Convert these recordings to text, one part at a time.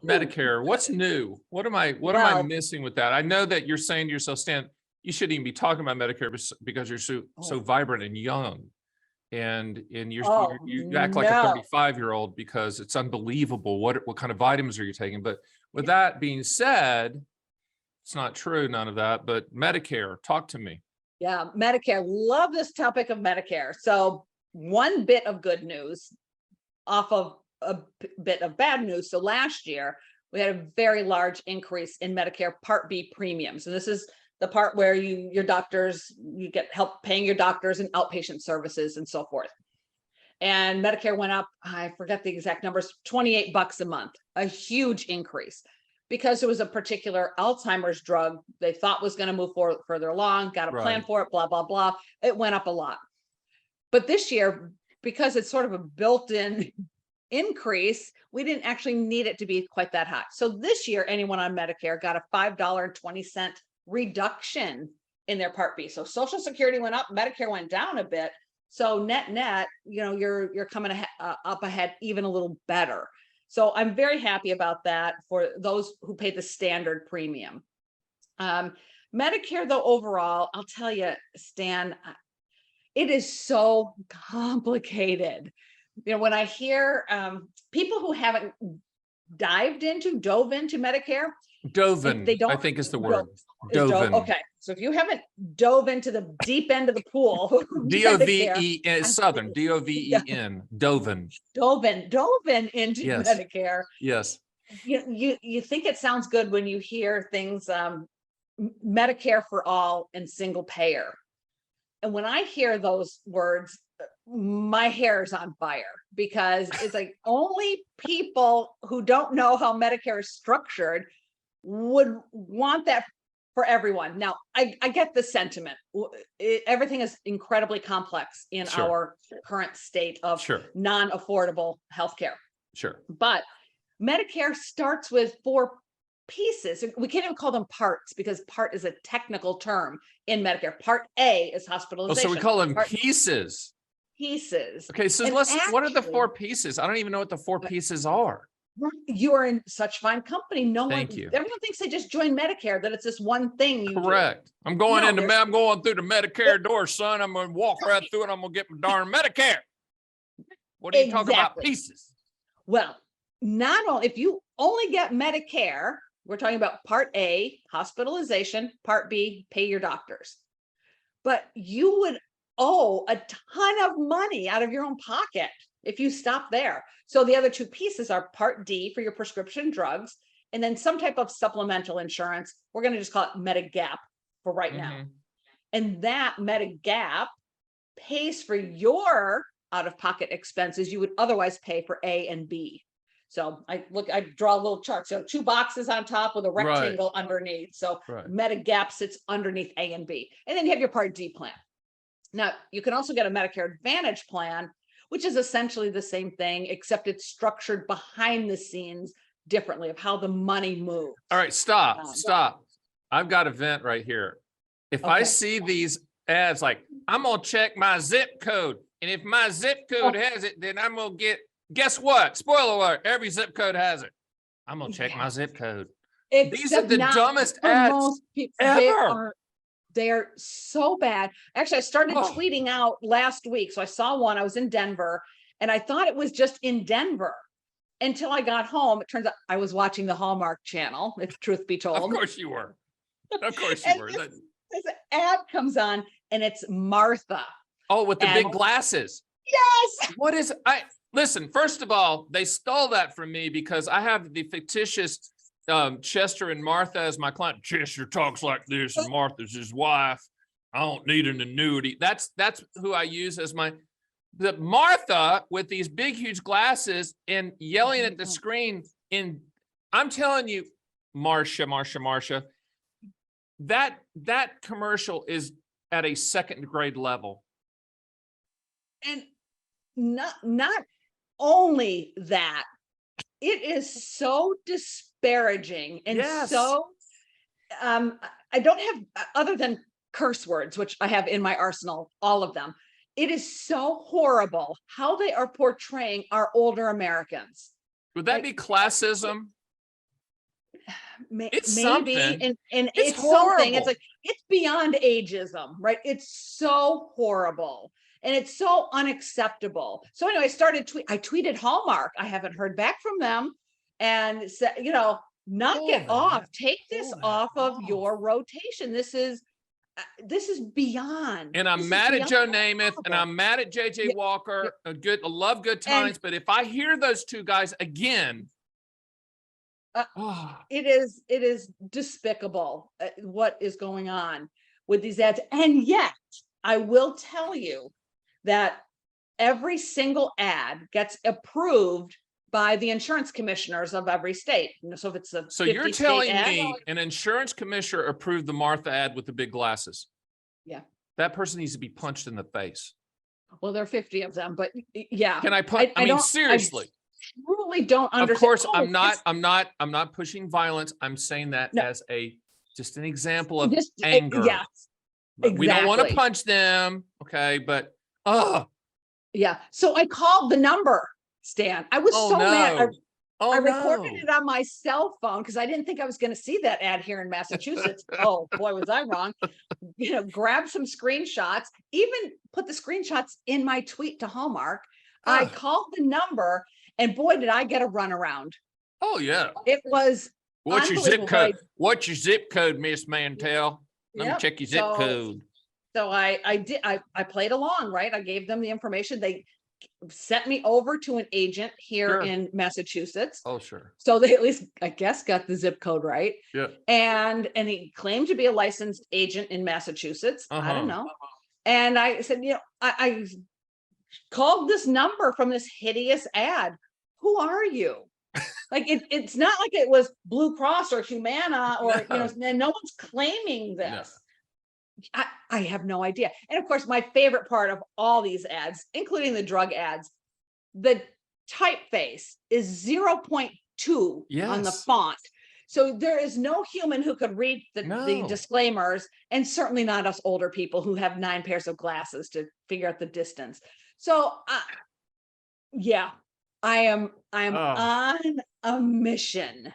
Medicare. What's new? What am I missing with that? I know that you're saying to yourself, Stan, you shouldn't even be talking about Medicare because you're so vibrant and young. And you act like a 35-year-old because it's unbelievable what kind of vitamins are you taking. But with that being said, it's not true, none of that. But Medicare, talk to me. Yeah, Medicare. Love this topic of Medicare. So one bit of good news off of a bit of bad news. So last year we had a very large increase in Medicare Part B premiums, and this is the part where you get help paying your doctors and outpatient services and so forth. And Medicare went up, I forget the exact numbers, $28 a month, a huge increase, because it was a particular Alzheimer's drug they thought was going to move further along, got a plan for it, blah, blah, blah. It went up a lot. But this year, because it's sort of a built-in increase, we didn't actually need it to be quite that high. So this year, anyone on Medicare got a $5.20 reduction in their Part B. So Social Security went up, Medicare went down a bit. So net, you're coming up ahead even a little better. So I'm very happy about that for those who pay the standard premium. Medicare, though, overall, I'll tell you, Stan, it is so complicated. When I hear people who haven't dove into Medicare, I think is the word. Dove. Okay, so if you haven't dove into the deep end of the pool, D-O-V-E, Southern, D-O-V-E-N, Doven into Medicare. Yes. You think it sounds good when you hear things, Medicare for all and single payer. And when I hear those words, my hair is on fire, because it's like only people who don't know how Medicare is structured would want that for everyone. Now, I get the sentiment. Everything is incredibly complex in our current state of non-affordable healthcare. Sure. But Medicare starts with 4 pieces. We can't even call them parts, because part is a technical term in Medicare. Part A is hospitalization. So we call them pieces. Okay, so what are the 4 pieces? I don't even know what the 4 pieces are. You are in such fine company. Thank you. Everyone thinks they just joined Medicare, that it's this one thing you Correct. do. I'm going through the Medicare door, son. I'm going to walk right through it. I'm going to get my darn Medicare. What are you talking about? Pieces. Well, not only, if you only get Medicare, we're talking about Part A, hospitalization, Part B, pay your doctors. But you would owe a ton of money out of your own pocket if you stop there. So the other 2 pieces are Part D for your prescription drugs, and then some type of supplemental insurance. We're going to just call it Medigap for right now. And that Medigap pays for your out-of-pocket expenses you would otherwise pay for A and B. So I draw a little chart. So 2 boxes on top with a rectangle underneath. So Medigap sits underneath A and B. And then you have your Part D plan. Now, you can also get a Medicare Advantage plan, which is essentially the same thing, except it's structured behind the scenes differently of how the money moves. All right, stop. I've got a vent right here. If I see these ads like, I'm going to check my zip code, and if my zip code has it, then I'm going to get, guess what? Spoiler alert, every zip code has it. I'm going to check my zip code. These are the dumbest ads ever. They're so bad. Actually, I started tweeting out last week. So I saw one, I was in Denver, and I thought it was just in Denver until I got home. It turns out I was watching the Hallmark Channel, if truth be told. Of course you were. Of course you were. This ad comes on, and it's Martha. Oh, with the big glasses. Yes. Listen, first of all, they stole that from me because I have the fictitious Chester and Martha as my client. Chester talks like this, and Martha's his wife. I don't need an annuity. That's who I use as the Martha with these big, huge glasses and yelling at the screen. And I'm telling you, Marcia, that commercial is at a 2nd grade level. And not only that, it is so disparaging and so I don't have, other than curse words, which I have in my arsenal, all of them. It is so horrible how they are portraying our older Americans. Would that be classism? It's maybe, something. and It's it's something, it's horrible. like, it's beyond ageism, right? It's so horrible. And it's so unacceptable. So anyway, I tweeted Hallmark. I haven't heard back from them. And said, knock Pull it off. that. Take this Pull that off of off. your rotation. This is beyond. And I'm This is mad at beyond Joe Namath, and horrible. I'm mad at JJ Yeah, Walker. I love Good and Times, but if I hear those two guys again, Uh, oh, it is despicable what is going on with these ads. And yet I will tell you that every single ad gets approved by the insurance commissioners of every state. So if it's a so 50 you're state telling ad, me an insurance commissioner approved the Martha ad with the big glasses? yeah, That person needs to be punched in the face. well, there are 50 of them, but yeah, Can I punch? I mean, don't, seriously. truly don't Of understand. course, Oh, I'm not pushing violence. I'm saying that No. as just an example of just anger. yes, But we don't want to exactly. punch them. Okay. But, Yeah. So I called the number, Stan. I was oh so mad. no. Oh I recorded no. it on my cell phone because I didn't think I was going to see that ad here in Massachusetts. Oh boy, was I wrong. Grab some screenshots, even put the screenshots in my tweet to Hallmark. I Ah. called the number, and boy, did I get a runaround. Oh yeah. It was What's your zip unbelievable, code? What's your zip code, Miss Mantell? Let me Yep. check your zip code. So I played along, right? I gave them the information. They sent me over to an agent here Sure. in Massachusetts. Oh, sure. So they at least, I guess, got the zip code right. Yeah. And he claimed to be a licensed agent in Massachusetts. I don't know. And I said, I called this number from this hideous ad. Who are you? Like it's not like it was Blue Cross or Humana or no one's claiming this. I have no idea. And of course, my favorite part of all these ads, including the drug ads, the typeface is 0.2 on the Yes. font. So there is no human who could read the No. disclaimers, and certainly not us older people who have 9 pairs of glasses to figure out the distance. So yeah, I am on a mission.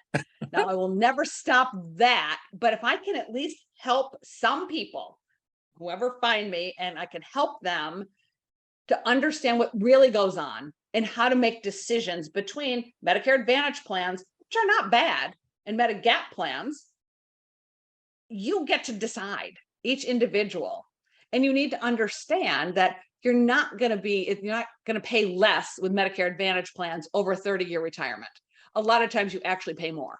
Now I will never stop that, but if I can at least help some people, whoever find me, and I can help them to understand what really goes on and how to make decisions between Medicare Advantage plans, which are not bad, and Medigap plans, you get to decide, each individual. And you need to understand that you're not going to pay less with Medicare Advantage plans over a 30-year retirement. A lot of times you actually pay more.